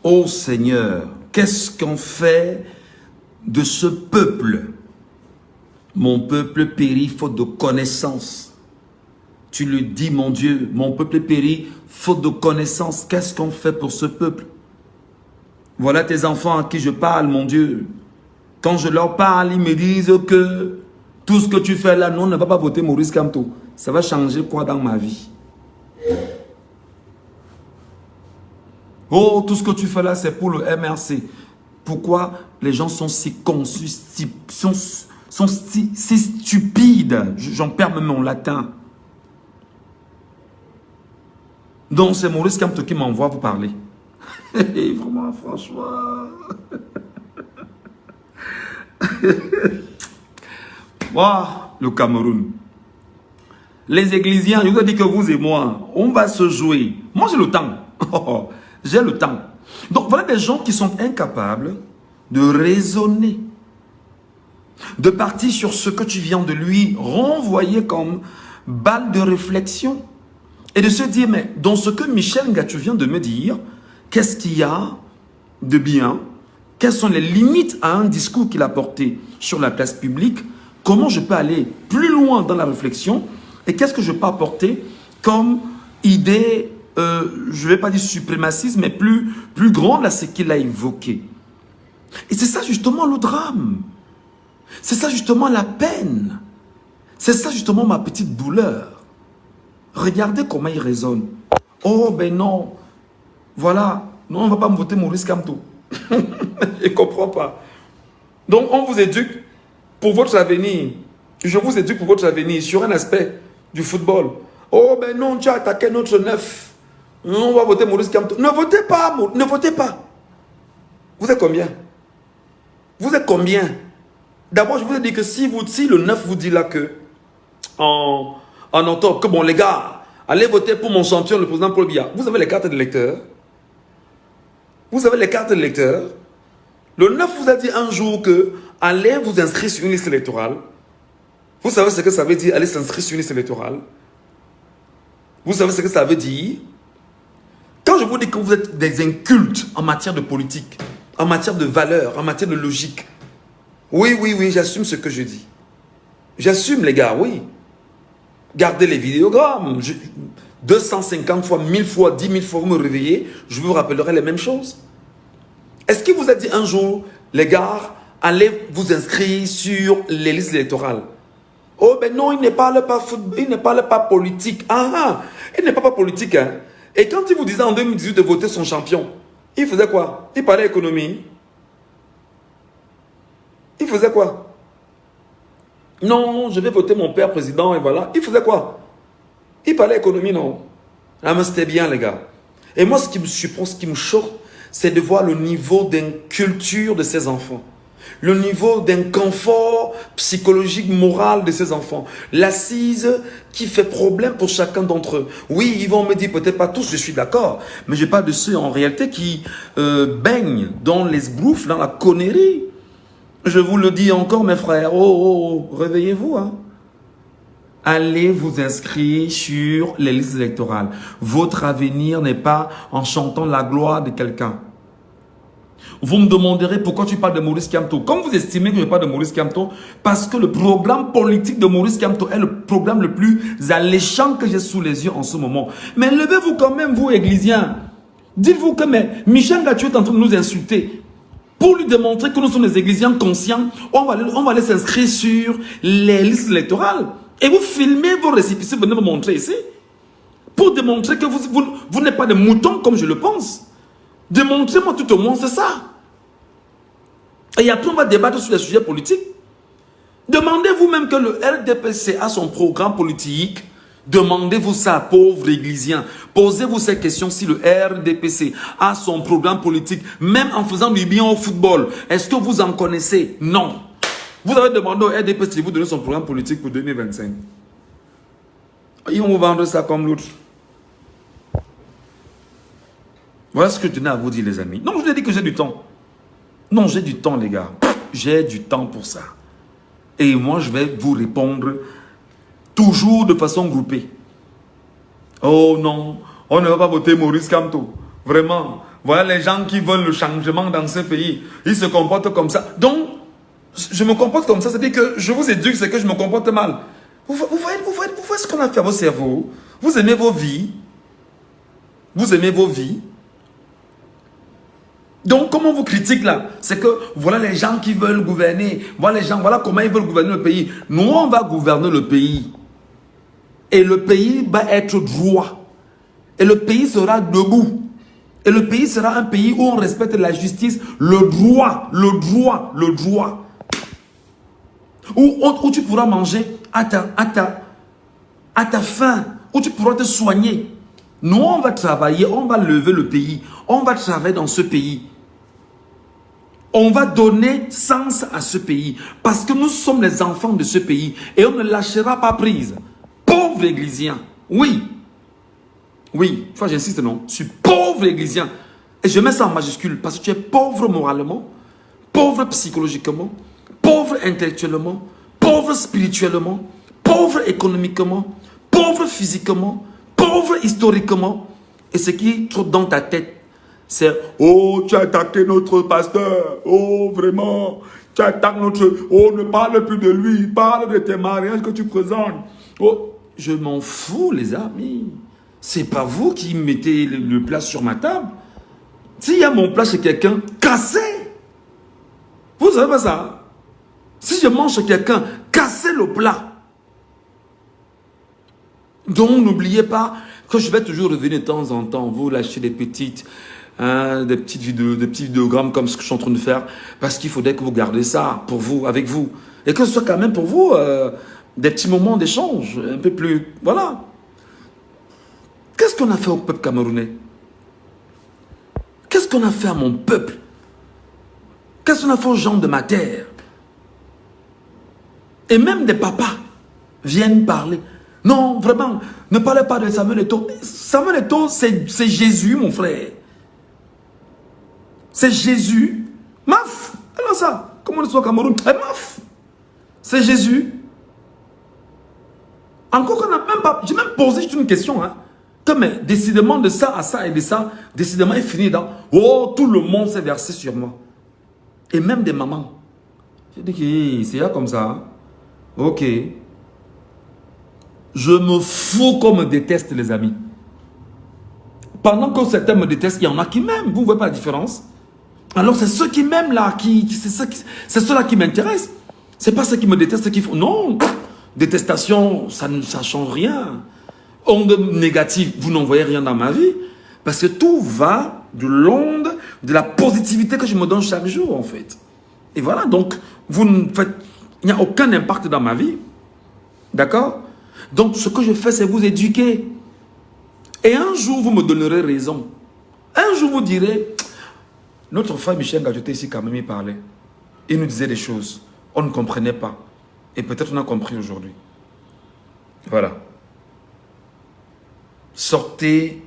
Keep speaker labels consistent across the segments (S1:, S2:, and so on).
S1: Ô Seigneur, qu'est-ce qu'on fait de ce peuple? Mon peuple périt faute de connaissance. Tu le dis, mon Dieu, mon peuple périt faute de connaissance. Qu'est-ce qu'on fait pour ce peuple? Voilà tes enfants à qui je parle, mon Dieu. Quand je leur parle, ils me disent que tout ce que tu fais là, non, on ne va pas voter Maurice Kamto. Ça va changer quoi dans ma vie? Oh, tout ce que tu fais là, c'est pour le MRC. Pourquoi les gens sont si conçus, sont si stupides? J'en perds même mon latin. Donc, c'est Maurice Kamto qui m'envoie vous parler. Vraiment, franchement. Wow, le Cameroun. Les Églisiens, je vous ai dit que vous et moi, on va se jouer. Moi, j'ai le temps. J'ai le temps. Donc, voilà des gens qui sont incapables de raisonner, de partir sur ce que tu viens de lui renvoyer comme balle de réflexion et de se dire, mais dans ce que Michel Ngatou vient de me dire, qu'est-ce qu'il y a de bien? Quelles sont les limites à un discours qu'il a porté sur la place publique? Comment je peux aller plus loin dans la réflexion? Et qu'est-ce que je peux apporter comme idée, je ne vais pas dire suprémaciste, mais plus grande à ce qu'il a évoqué? Et c'est ça justement le drame. C'est ça justement la peine. C'est ça justement ma petite douleur. Regardez comment il raisonne. Oh ben non, voilà, non, on ne va pas me voter Maurice Kamto. Je ne comprends pas. Donc on vous éduque pour votre avenir. Je vous éduque pour votre avenir sur un aspect du football. Oh ben non, tu as attaqué notre neuf. On va voter Maurice Kamto. Ne votez pas, ne votez pas. Vous êtes combien? Vous êtes combien? D'abord, je vous ai dit que si le 9 vous dit là que en octobre, que bon les gars, allez voter pour mon champion, le président Paul Biya. Vous avez les cartes de lecteur. Vous avez les cartes de lecteur. Le 9 vous a dit un jour que allez vous inscrire sur une liste électorale. Vous savez ce que ça veut dire, aller s'inscrire sur une liste électorale? Vous savez ce que ça veut dire? Quand je vous dis que vous êtes des incultes en matière de politique, en matière de valeurs, en matière de logique, oui, j'assume ce que je dis. J'assume, les gars, oui. Gardez les vidéogrammes. 250 fois, 1000 fois, 10 000 fois, vous me réveillez, je vous rappellerai les mêmes choses. Est-ce qu'il vous a dit un jour, les gars, allez vous inscrire sur les listes électorales? Oh, ben non, il ne parle pas football, il ne parle pas politique. Il n'est pas politique, hein. Et quand il vous disait en 2018 de voter son champion, il faisait quoi? Il parlait économie. Il faisait quoi? Non, je vais voter mon père président et voilà. Il faisait quoi? Il parlait économie, non? Ah, mais c'était bien, les gars. Et moi, ce qui me surprend, ce qui me choque, c'est de voir le niveau d'inculture de ces enfants. Le niveau d'inconfort psychologique, moral de ces enfants. L'assise qui fait problème pour chacun d'entre eux. Oui, ils vont me dire, peut-être pas tous, je suis d'accord. Mais je parle de ceux en réalité qui baignent dans les sbroufs, dans la connerie. Je vous le dis encore, mes frères. Oh, réveillez-vous, hein. Allez vous inscrire sur les listes électorales. Votre avenir n'est pas en chantant la gloire de quelqu'un. Vous me demanderez pourquoi tu parles de Maurice Kamto. Comme vous estimez que je parle de Maurice Kamto, parce que le programme politique de Maurice Kamto est le programme le plus alléchant que j'ai sous les yeux en ce moment. Mais levez-vous quand même, vous, Églisiens. Dites-vous que Michel Ngatou est en train de nous insulter. Pour lui démontrer que nous sommes des Églisiens conscients, on va aller s'inscrire sur les listes électorales. Et vous filmez vos récépissés, venez me montrer ici. Pour démontrer que vous n'êtes pas des moutons comme je le pense. Démontrez-moi tout au moins, c'est ça. Et après, on va débattre sur les sujets politiques. Demandez vous-même que le RDPC a son programme politique. Demandez-vous ça, pauvres Églisiens. Posez-vous ces questions si le RDPC a son programme politique, même en faisant du bien au football. Est-ce que vous en connaissez? Non. Vous avez demandé au RDPC de vous donner son programme politique pour 2025. Ils vont vous vendre ça comme l'autre. Voilà ce que je tenais à vous dire, les amis. Non, je vous ai dit que j'ai du temps. Non, j'ai du temps, les gars. J'ai du temps pour ça. Et moi, je vais vous répondre toujours de façon groupée. Oh non, on ne va pas voter Maurice Kamto. Vraiment, Voilà les gens qui veulent le changement dans ce pays. Ils se comportent comme ça. Donc, je me comporte comme ça. C'est-à-dire que je vous éduque, c'est que je me comporte mal. Vous voyez ce qu'on a fait à vos cerveaux. Vous aimez vos vies. Vous aimez vos vies. Donc, comment on vous critique là? C'est que voilà les gens qui veulent gouverner. Voilà les gens, voilà comment ils veulent gouverner le pays. Nous, on va gouverner le pays. Et le pays va être droit. Et le pays sera debout. Et le pays sera un pays où on respecte la justice, le droit. Où tu pourras manger à ta faim, où tu pourras te soigner. Nous, on va travailler, on va lever le pays. On va travailler dans ce pays. On va donner sens à ce pays. Parce que nous sommes les enfants de ce pays. Et on ne lâchera pas prise. Pauvre églésien. Oui. Oui, tu vois, j'insiste, non. Je suis pauvre églésien. Et je mets ça en majuscule parce que tu es pauvre moralement, pauvre psychologiquement, pauvre intellectuellement, pauvre spirituellement, pauvre économiquement, pauvre physiquement, pauvre historiquement. Et ce qui trotte dans ta tête, c'est « Oh, tu as attaqué notre pasteur. Oh, vraiment. Tu attaques notre... Oh, ne parle plus de lui. Parle de tes mariages que tu présentes. Oh, je m'en fous, les amis. C'est pas vous qui mettez le plat sur ma table. S'il y a mon plat chez quelqu'un, cassez. Vous savez pas ça? Si je mange chez quelqu'un, cassez le plat. Donc, n'oubliez pas que je vais toujours revenir de temps en temps. Vous lâchez des petites vidéos, des petits vidéogrammes comme ce que je suis en train de faire. Parce qu'il faudrait que vous gardez ça pour vous, avec vous. Et que ce soit quand même pour vous des petits moments d'échange. Un peu plus... Voilà. Qu'est-ce qu'on a fait au peuple camerounais? Qu'est-ce qu'on a fait à mon peuple? Qu'est-ce qu'on a fait aux gens de ma terre? Et même des papas viennent parler. Non, vraiment, ne parlez pas de Samuel Eto'o. Samuel Eto'o, c'est Jésus, mon frère. C'est Jésus. Maf! Alors ça, comment on dit au Cameroun? Maf! C'est Jésus. Encore qu'on n'a même pas... J'ai même posé juste une question, hein. Mais décidément de ça à ça et de ça, décidément il finit dans « Oh, tout le monde s'est versé sur moi. » Et même des mamans. J'ai dit que c'est là comme ça. Hein? Ok. Je me fous qu'on me déteste, les amis. Pendant que certains me détestent, il y en a qui m'aiment. Vous ne voyez pas la différence? Alors c'est ceux qui m'aiment là, c'est ceux-là qui m'intéressent. C'est pas ceux qui me détestent qui font... Non, détestation, ça ne change rien. Onde négative, vous n'en voyez rien dans ma vie. Parce que tout va de l'onde, de la positivité que je me donne chaque jour, en fait. Et voilà, donc, il n'y a aucun impact dans ma vie. D'accord? Donc, ce que je fais, c'est vous éduquer. Et un jour, vous me donnerez raison. Un jour, vous direz, notre frère Michel Gadjoté ici, quand même, il parlait. Il nous disait des choses. On ne comprenait pas. Et peut-être on a compris aujourd'hui. Voilà. Sortez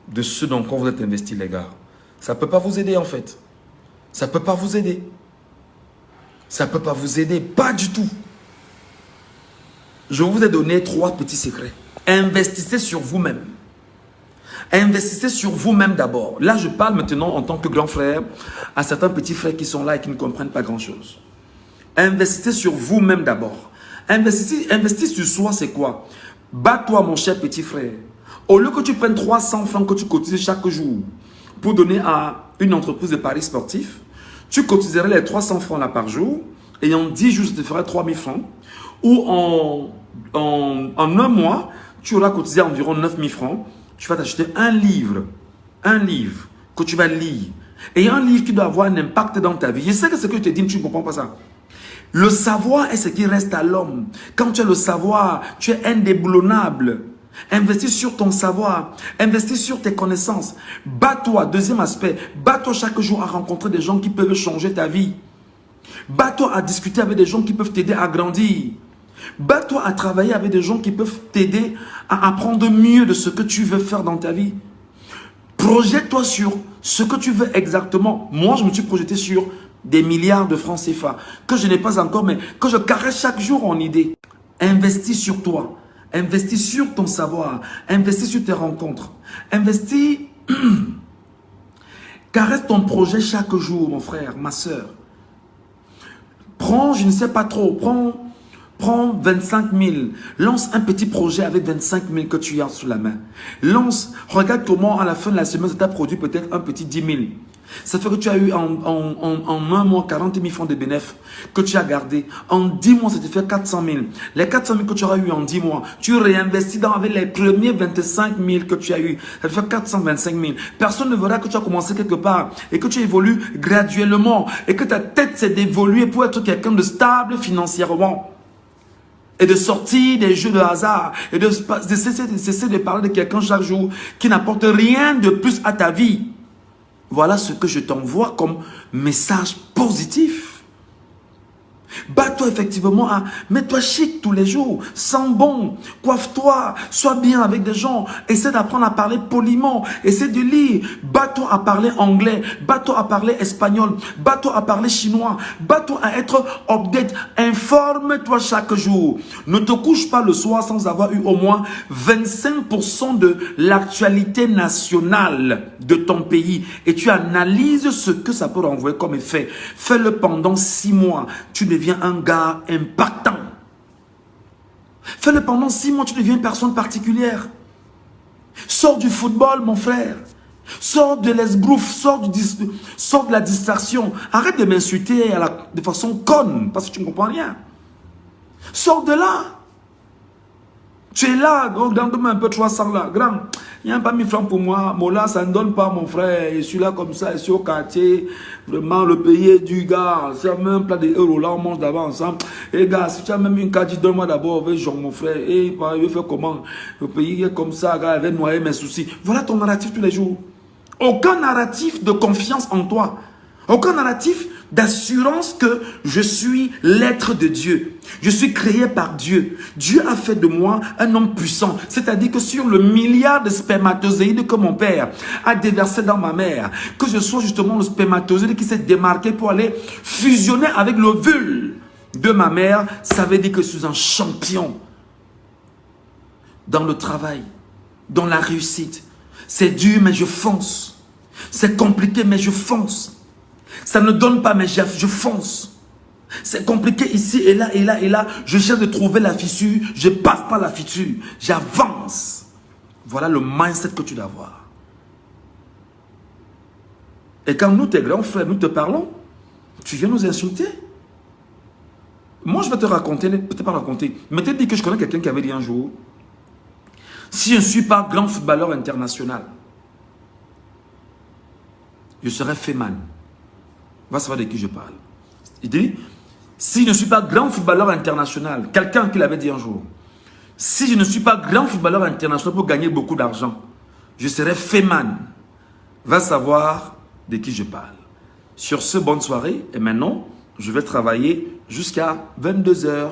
S1: de ce dans quoi vous êtes investis, les gars. Ça ne peut pas vous aider, en fait. Ça ne peut pas vous aider. Ça ne peut pas vous aider, pas du tout. Je vous ai donné 3 petits secrets. Investissez sur vous-même. Investissez sur vous-même d'abord. Là, je parle maintenant en tant que grand frère à certains petits frères qui sont là et qui ne comprennent pas grand-chose. Investissez sur vous-même d'abord. Investir sur soi, c'est quoi? Bats-toi, mon cher petit frère. Au lieu que tu prennes 300 francs que tu cotises chaque jour pour donner à une entreprise de paris sportifs, tu cotiserais les 300 francs là par jour et en 10 jours, ça te ferait 3000 francs. Ou en un mois, tu auras cotisé environ 9000 francs. Tu vas t'acheter un livre que tu vas lire. Et un livre qui doit avoir un impact dans ta vie. Je sais que ce que je te dis, tu ne comprends pas ça. Le savoir est ce qui reste à l'homme. Quand tu as le savoir, tu es indéboulonnable. Investis sur ton savoir, investis sur tes connaissances. Bats-toi, deuxième aspect, bats-toi chaque jour à rencontrer des gens qui peuvent changer ta vie. Bats-toi à discuter avec des gens qui peuvent t'aider à grandir. Bats-toi à travailler avec des gens qui peuvent t'aider à apprendre mieux de ce que tu veux faire dans ta vie. Projette-toi sur ce que tu veux exactement. Moi, je me suis projeté sur des milliards de francs CFA que je n'ai pas encore, mais que je caresse chaque jour en idée. Investis sur toi. Investis sur ton savoir. Investis sur tes rencontres. Investis Caresse ton projet chaque jour, mon frère, ma soeur. Prends, je ne sais pas trop, prends 25 000. Lance un petit projet avec 25 000 que tu as sous la main. Lance, regarde comment à la fin de la semaine, ça t'a produit peut-être un petit 10 000. Ça fait que tu as eu en un mois 40 000 francs de bénéfices que tu as gardé. En 10 mois, ça te fait 400 000. Les 400 000 que tu auras eu en 10 mois, tu réinvestis avec les premiers 25 000 que tu as eu. Ça te fait 425 000. Personne ne verra que tu as commencé quelque part et que tu évolues graduellement et que ta tête s'est d'évoluer pour être quelqu'un de stable financièrement. Et de sortir des jeux de hasard et de cesser de parler de quelqu'un chaque jour qui n'apporte rien de plus à ta vie. Voilà ce que je t'envoie comme message positif. Bats-toi effectivement à mets-toi chic tous les jours, sens bon, coiffe-toi, sois bien avec des gens, essaie d'apprendre à parler poliment, essaie de lire, bats-toi à parler anglais, bats-toi à parler espagnol, bats-toi à parler chinois, bats-toi à être update, informe-toi chaque jour. Ne te couche pas le soir sans avoir eu au moins 25% de l'actualité nationale de ton pays et tu analyses ce que ça peut renvoyer comme effet. Fais-le pendant 6 mois, tu deviens un gars impactant. Fais-le pendant 6 mois, tu deviens une personne particulière. Sors du football, mon frère. Sors de l'esbrouf, sors de la distraction. Arrête de m'insulter de façon conne, parce que tu ne comprends rien. Sors de là. Tu es là, donne-moi un peu 300 là. Grand, il n'y a pas 1000 francs pour moi. Mola, ça ne donne pas, mon frère. Je suis là comme ça, je suis au quartier. Vraiment, le pays est du gars. Si tu as même un plat d'euros là, on mange d'abord ensemble. Et gars, si tu as même une carte, donne-moi d'abord, mon frère. Et je vais faire comment? Le pays est comme ça, gars, je vais noyer mes soucis. Voilà ton narratif tous les jours. Aucun narratif de confiance en toi. Aucun narratif d'assurance que je suis l'être de Dieu. Je suis créé par Dieu. Dieu a fait de moi un homme puissant. C'est-à-dire que sur le milliard de spermatozoïdes que mon père a déversé dans ma mère, que je sois justement le spermatozoïde qui s'est démarqué pour aller fusionner avec l'ovule de ma mère, ça veut dire que je suis un champion dans le travail, dans la réussite. C'est dur, mais je fonce. C'est compliqué, mais je fonce. Ça ne donne pas, mais je fonce. C'est compliqué ici et là, et là, et là. Je cherche de trouver la fissure. Je passe par la fissure. J'avance. Voilà le mindset que tu dois avoir. Et quand nous, tes grands frères, nous te parlons, tu viens nous insulter. Moi, je vais te raconter, peut-être pas raconter, mais te dire que je connais quelqu'un qui avait dit un jour, si je ne suis pas grand footballeur international, je serai Feman. Va savoir de qui je parle. Il dit, si je ne suis pas grand footballeur international, quelqu'un qui l'avait dit un jour, si je ne suis pas grand footballeur international pour gagner beaucoup d'argent, je serai Feman. Va savoir de qui je parle. Sur ce, bonne soirée. Et maintenant, je vais travailler jusqu'à 22 h.